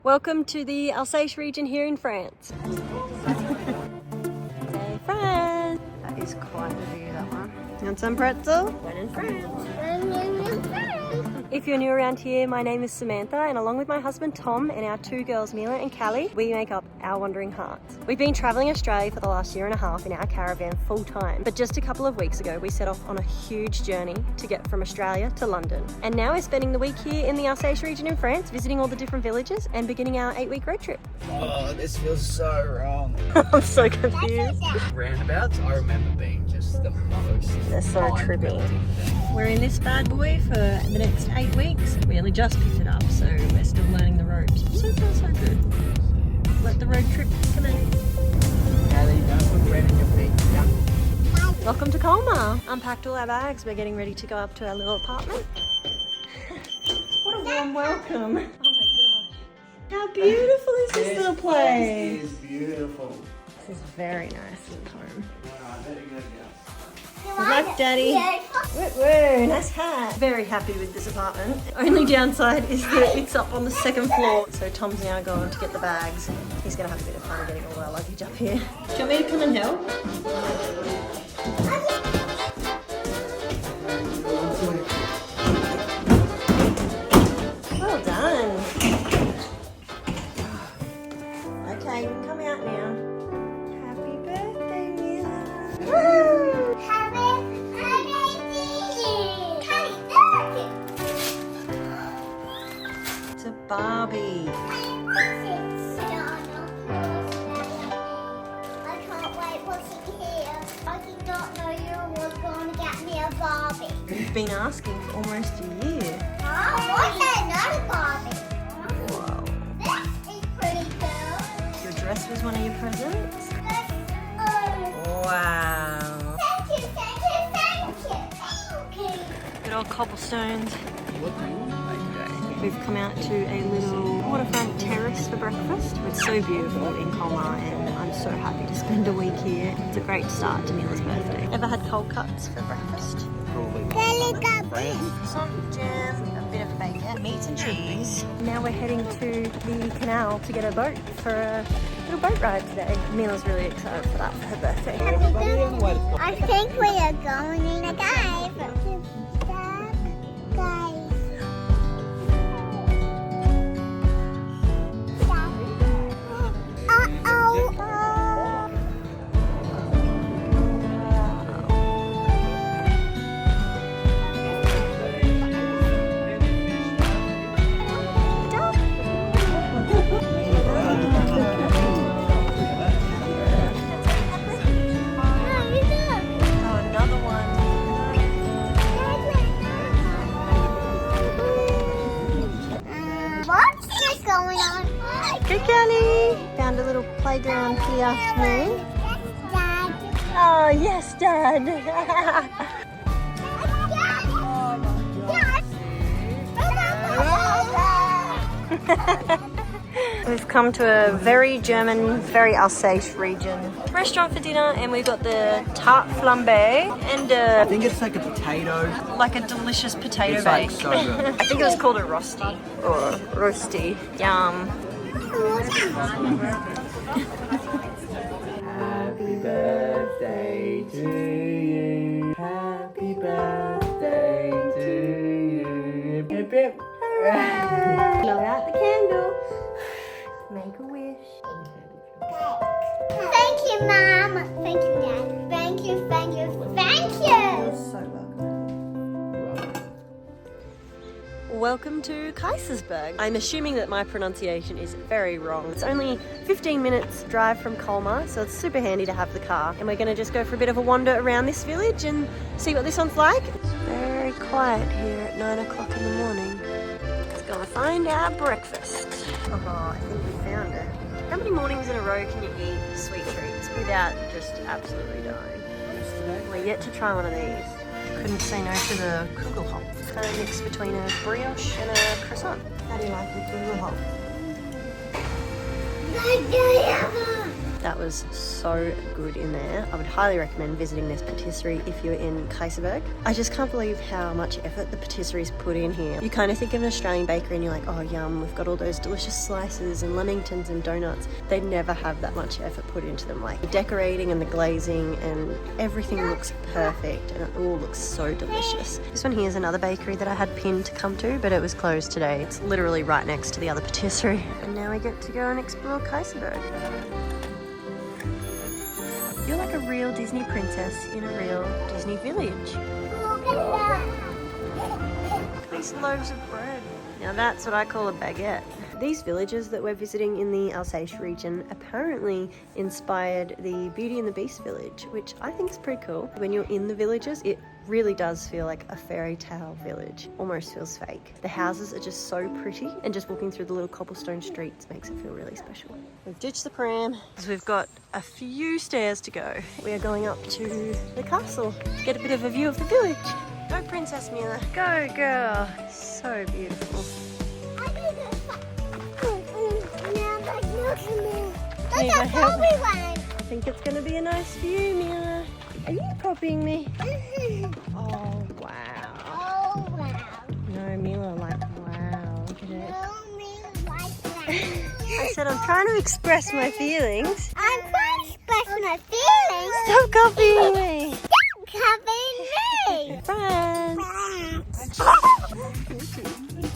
Welcome to the Alsace region here in France. Hey France! That is quite the view, that one. Want some pretzel? When in France. If you're new around here, my name is Samantha, and along with my husband Tom and our two girls Mila and Callie, we make up Our Wandering Hearts. We've been travelling Australia for the last year and a half in our caravan full time, but just a couple of weeks ago we set off on a huge journey to get from Australia to London. And now we're spending the week here in the Alsace region in France, visiting all the different villages and beginning our 8-week road trip. Oh, this feels so wrong. I'm so confused. Roundabouts, I remember being just the most. They're so trippy. thing. We're in this bad boy for the next 8 weeks. We only just picked it up, so we're still learning the ropes. So far, so good. Let the road trip commence. Callie, don't put bread in your feet. Yeah. Welcome to Colmar. Unpacked all our bags. We're getting ready to go up to our little apartment. What a warm welcome. Oh my gosh. How beautiful is this little place? This is beautiful. This is very nice little home. Alright, there you go, girls. Good luck, Daddy. Woo, nice hat. Very happy with this apartment. Only downside is that it's up on the second floor. So Tom's now going to get the bags. He's going to have a bit of fun getting all our luggage up here. Do you want me to come and help? Well done. Okay, you can come out now. Happy birthday, Mila. Woo! It's a Barbie. I can't wait what's in here. I did not know you were going to get me a Barbie. You've been asking for almost a year. Oh, what's another Barbie? Whoa. This is pretty cool. Your dress was one of your presents? Oh, Wow. thank you, thank you, thank you, thank you. Good old cobblestones. What do you want to make today? We've come out to a little waterfront terrace for breakfast. It's so beautiful in Colmar and I'm so happy to spend a week here. It's a great start to Mila's birthday. Ever had cold cuts for breakfast? Probably Some jam, a bit of bacon, meats and cheese. Now we're heading to the canal to get a boat for a little boat ride today. Mila's really excited for that for her birthday. I think we are going in a cave. Guys. Hey Kelly! Found a little playground for the afternoon. Dad. Oh yes, Dad! We've come to a very German, very Alsace region restaurant for dinner, and we've got the tarte flambé and I think it's like a potato. like a delicious potato It's bake. like so good. I think it was called a rosti or roasty. Yum. Happy birthday to you. Happy birthday to you. Hip hip. Blow out the candle. Make a wish. Thank you, Mom. Thank you, Dad. Thank you, thank you, thank you. So welcome to Kaysersberg. I'm assuming that my pronunciation is very wrong. It's only 15 minutes drive from Colmar, so it's super handy to have the car. And we're going to just go for a bit of a wander around this village and see what this one's like. It's very quiet here at 9 o'clock in the morning. Let's go and find our breakfast. Oh, I think we found it. How many mornings in a row can you eat sweet treats without just absolutely dying? We're yet to try one of these. Couldn't say no to the kugelhopf. It's kind of mixed between a brioche and a croissant. How do you like the kugelhopf? That was so good in there. I would highly recommend visiting this patisserie if you're in Kaysersberg. I just can't believe how much effort the patisserie's put in here. You kind of think of an Australian bakery and you're like, oh yum, we've got all those delicious slices and lemingtons and donuts. They never have that much effort put into them. Like the decorating and the glazing and everything looks perfect and it all looks so delicious. This one here is another bakery that I had pinned to come to, but it was closed today. It's literally right next to the other patisserie. And now we get to go and explore Kaysersberg. You're like a real Disney princess in a real Disney village. These loaves of bread. Now that's what I call a baguette. These villages that we're visiting in the Alsace region apparently inspired the Beauty and the Beast village, which I think is pretty cool. When you're in the villages, it really does feel like a fairy tale village. Almost feels fake. The houses are just so pretty, and just walking through the little cobblestone streets makes it feel really special. We've ditched the pram because we've got a few stairs to go. We are going up to the castle to get a bit of a view of the village. Go Princess Mila, go girl. So beautiful. Look at everyone. I think it's going to be a nice view, Mila. Are you copying me? Oh, wow. Oh, wow. No, Mila, like, wow. Look at it. No, me like that. I said I'm trying to express my feelings. I'm trying to express my feelings. Stop copying me. Stop copying me. Friends.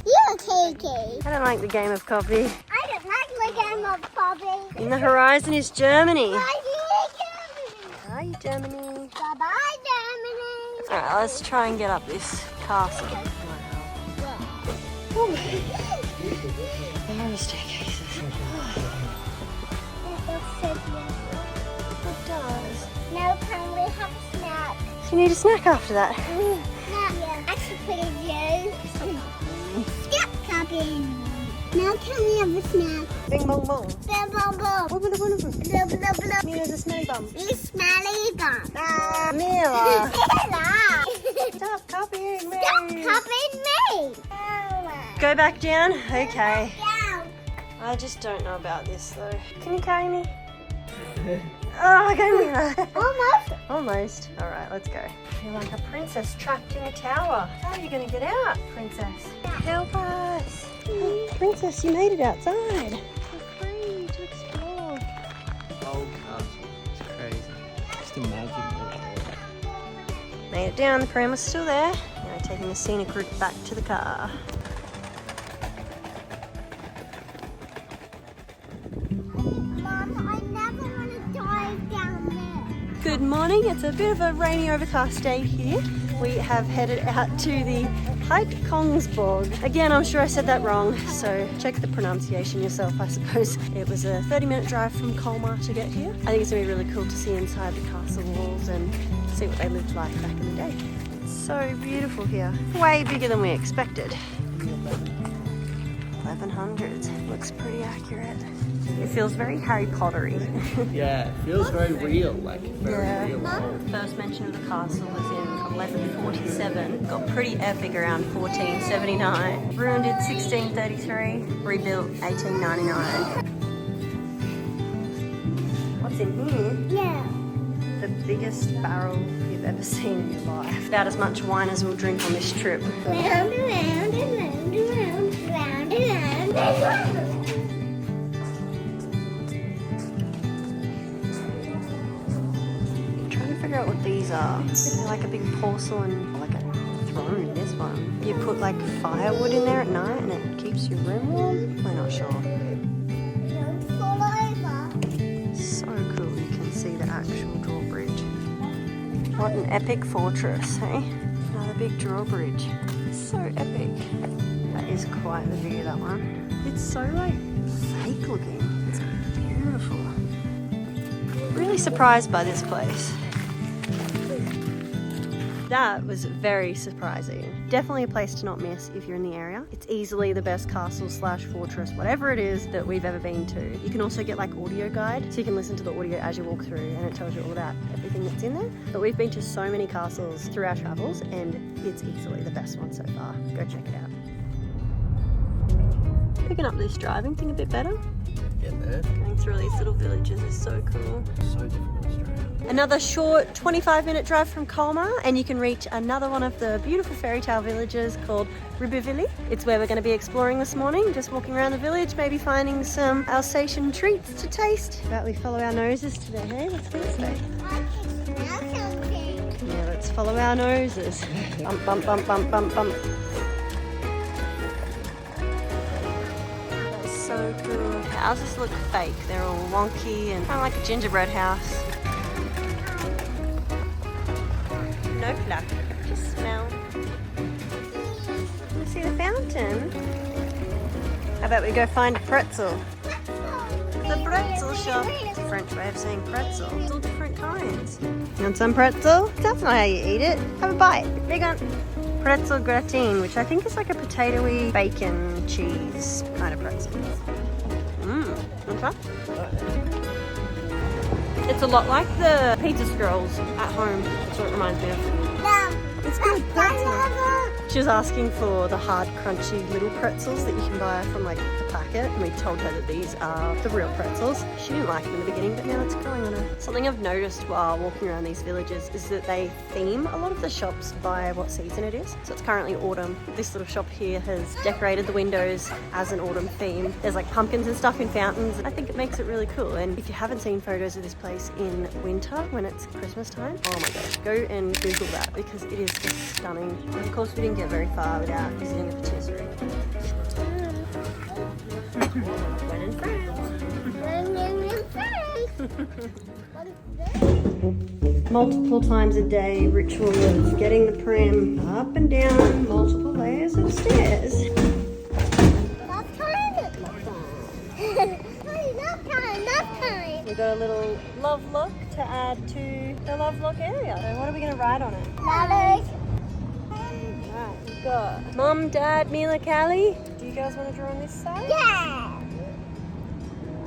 You're Kiki. I don't like the game of copy. I don't like the game of copy. In the horizon is Germany. Bye, Bye, Germany. bye, Germany. Alright, let's try and get up this castle. Wow. There are staircases. It does. Now can we have a snack? You need a snack after that. Yeah. Actually, please. Stop copying. Now can we have a snack? Bing bong bong. Blah, blah, blah. Blah, blah, blah, blah. Blah, blah, blah. Mila's a smelly bum. You smelly bum. Mila. Mila. Stop copying me. Stop copying me. Go back down? Okay. Down. I just don't know about this though. Can you carry me? Oh, okay, Mila. Almost. Almost. Alright, let's go. You're like a princess trapped in a tower. How are you going to get out, princess? Help us. Princess, you made it outside. You're free to explore. Old castle. It's crazy. Just imagine it. Made it down, the pram was still there. Now taking the scenic route back to the car. Mom, I never want to dive down there. Good morning. It's a bit of a rainy overcast day here. We have headed out to the Haut-Kœnigsbourg. Again, I'm sure I said that wrong, so check the pronunciation yourself, I suppose. It was a 30-minute drive from Colmar to get here. I think it's going to be really cool to see inside the castle walls and see what they lived like back in the day. It's so beautiful here. Way bigger than we expected. 1100s. Looks pretty accurate. It feels very Harry Pottery. Yeah, it feels very real, like very real. First mention of the castle was in 1147. Got pretty epic around 1479. Ruined in 1633. Rebuilt 1899. What's in here? Yeah. The biggest barrel you've ever seen in your life. About as much wine as we'll drink on this trip. Round and round and round and round, round and round. Figure out what these are. They're like a big porcelain, like a throne, this one. You put like firewood in there at night and it keeps your room warm? I'm not sure. Don't fall over. So cool, you can see the actual drawbridge. What an epic fortress, hey? Another big drawbridge. So epic. That is quite the view, that one. It's so like fake looking. It's beautiful. Really surprised by this place. That was very surprising. Definitely a place to not miss if you're in the area. It's easily the best castle slash fortress, whatever it is that we've ever been to. You can also get like audio guide, so you can listen to the audio as you walk through and it tells you all about everything that's in there. But we've been to so many castles through our travels and it's easily the best one so far. Go check it out. Picking up this driving thing a bit better. Getting there. Going through these little villages is so cool. So different in Australia. Another short 25-minute drive from Colmar and you can reach another one of the beautiful Fairytale villages called Ribeauvillé. It's where we're going to be exploring this morning, just walking around the village, maybe finding some Alsatian treats to taste. But we follow our noses today, hey? What's this say? Yeah, let's follow our noses. Bump, bump, bump, bump, bump, bump. That's so cool. The houses look fake. They're all wonky and kind of like a gingerbread house. No pluck, just smell. You see the fountain? How about we go find a pretzel? The pretzel shop. It's a French way of saying pretzel. It's all different kinds. You want some pretzel? That's not how you eat it. Have a bite. Big one. Pretzel gratin, which I think is like a potatoey bacon cheese kind of pretzel. Okay. It's a lot like the pizza scrolls at home. That's what it reminds me of. It's good pretzel. She was asking for the hard, crunchy little pretzels that you can buy from like the packet, and we told her that these are the real pretzels. She didn't like them in the beginning, but now it's growing on her. Something I've noticed while walking around these villages is that they theme a lot of the shops by what season it is. So it's currently autumn. This little shop here has decorated the windows as an autumn theme. There's like pumpkins and stuff in fountains. I think it makes it really cool. And if you haven't seen photos of this place in winter when it's Christmas time, oh my gosh, go and Google that because it is just stunning. And of course, we didn't get very far without visiting a patisserie. When in France. Multiple times a day ritual of getting the pram up and down multiple layers of stairs. We got a little love lock to add to the love lock area. So what are we going to write on it? Right, we've got Mum, Dad, Mila, Callie. Do you guys want to draw on this side? Yeah.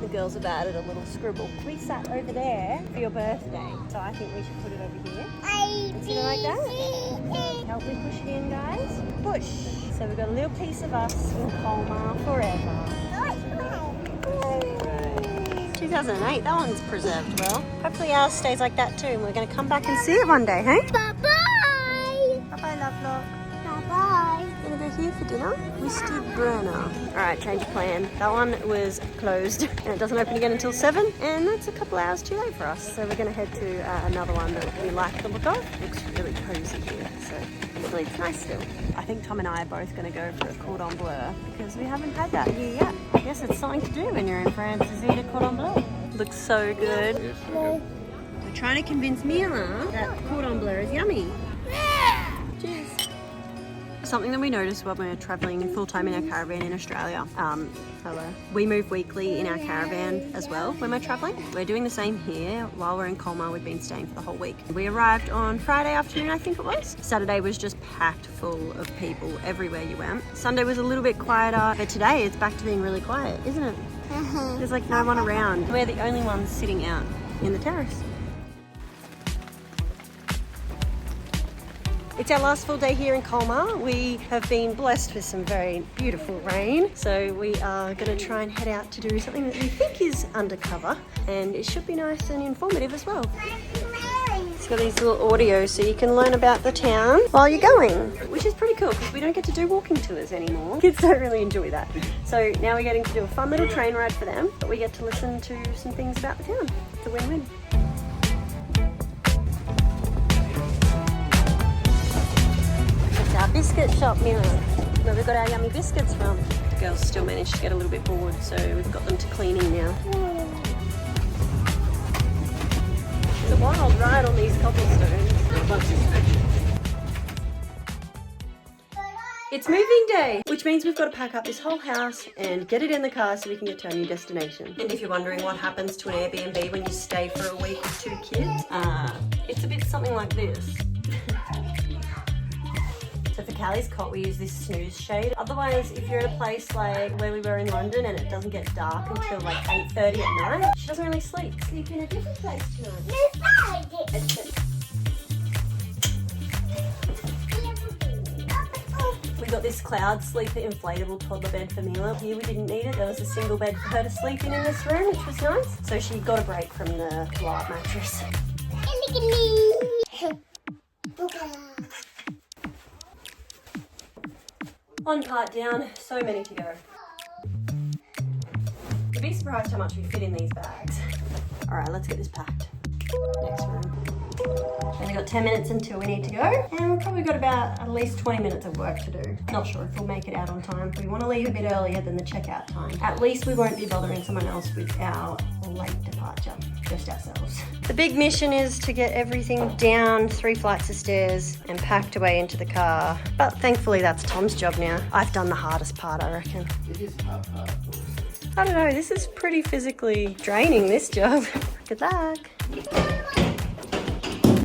The girls have added a little scribble. We sat over there for your birthday, so I think we should put it over here. See it like that? Help me push it in, guys. Push. So we've got a little piece of us in Colmar forever. 2008, that one's preserved well. Hopefully ours stays like that too, and we're going to come back and see it one day, hey? Bye-bye. Bye-bye, love lock. Bye-bye. Gonna go here for dinner. Mr. Brenner. Alright, change of plan. That one was closed and it doesn't open again until 7, and that's a couple hours too late for us. So we're gonna head to another one that we like the look of. Looks really cozy here, so hopefully it's nice still. I think Tom and I are both gonna go for a cordon bleu because we haven't had that here yet. I guess it's something to do when you're in France is eat a cordon bleu. Looks so good. Yes, No. We're trying to convince Mila that cordon bleu is yummy. Cheers. Something that we noticed when we're travelling full-time in our caravan in Australia, we move weekly in our caravan as well when we're travelling. We're doing the same here. While we're in Colmar, we've been staying for the whole week. We arrived on Friday afternoon, I think it was. Saturday was just packed full of people everywhere you went. Sunday was a little bit quieter, but today it's back to being really quiet, isn't it? There's like no one around. We're the only ones sitting out in the terrace. It's our last full day here in Colmar. We have been blessed with some very beautiful rain, so we are going to try and head out to do something that we think is undercover, and it should be nice and informative as well. It's got these little audios so you can learn about the town while you're going, which is pretty cool because we don't get to do walking tours anymore. Kids don't really enjoy that. So now we're getting to do a fun little train ride for them, but we get to listen to some things about the town. It's a win-win. Our biscuit shop, Mila, where we got our yummy biscuits from. The girls still managed to get a little bit bored, so we've got them to cleaning now. It's a wild ride on these cobblestones. It's moving day, which means we've got to pack up this whole house and get it in the car so we can get to our new destination. And if you're wondering what happens to an Airbnb when you stay for a week with 2 kids, it's a bit something like this. So for Callie's cot, we use this snooze shade. Otherwise, if you're at a place like where we were in London and it doesn't get dark until like 8:30 at night, she doesn't really sleep. Sleep in a different place tonight. We got this cloud sleeper inflatable toddler bed for Mila. Here we didn't need it. There was a single bed for her to sleep in this room, which was nice. So she got a break from the light mattress. Look at me. One part down, so many to go. You'd be surprised how much we fit in these bags. All right, let's get this packed. Next room. Only got 10 minutes until we need to go, and we've probably got about at least 20 minutes of work to do. Not sure if we'll make it out on time. We want to leave a bit earlier than the checkout time. At least we won't be bothering someone else with our late departure, just ourselves. The big mission is to get everything down 3 flights of stairs and packed away into the car. But thankfully that's Tom's job now. I've done the hardest part, I reckon. It is hard. I don't know, this is pretty physically draining, this job. Good luck.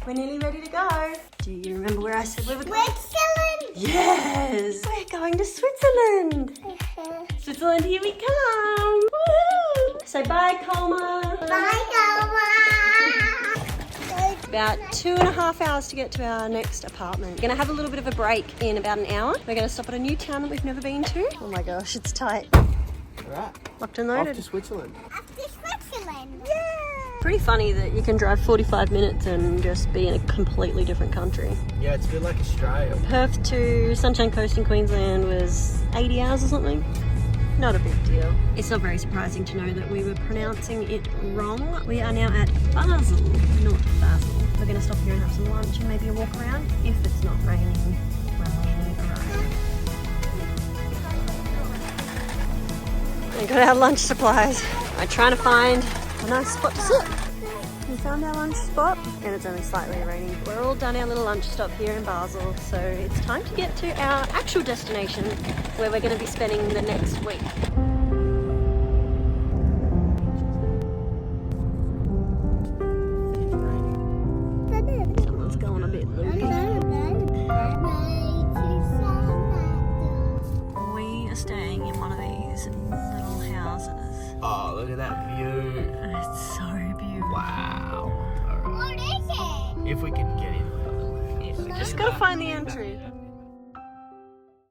We're nearly ready to go. Do you remember where I said we were going? Switzerland. Yes! We're going to Switzerland. Switzerland, here we come. Woo! Say bye, Colmar. Bye, Colmar. About 2.5 hours to get to our next apartment. We're gonna have a little bit of a break in about an hour. We're gonna stop at a new town that we've never been to. Oh my gosh, it's tight. Alright. Locked and Off loaded. to Switzerland. After Switzerland. Pretty funny that you can drive 45 minutes and just be in a completely different country. Yeah, it's a bit like Australia. Perth to Sunshine Coast in Queensland was 80 hours or something. Not a big deal. It's not very surprising to know that we were pronouncing it wrong. We are now at Basel, not Basel. We're going to stop here and have some lunch and maybe a walk around if it's not raining when we arrive. We got our lunch supplies. I'm trying to find a nice spot to sit. We found our lunch spot and it's only slightly raining. We're all done our little lunch stop here in Basel, so it's time to get to our actual destination where we're going to be spending the next week. Someone's going a bit loopy. We are staying in one of these little houses. Oh, look at that view. It's so beautiful. Wow. What is it? If we can get in. Just gotta find the entry.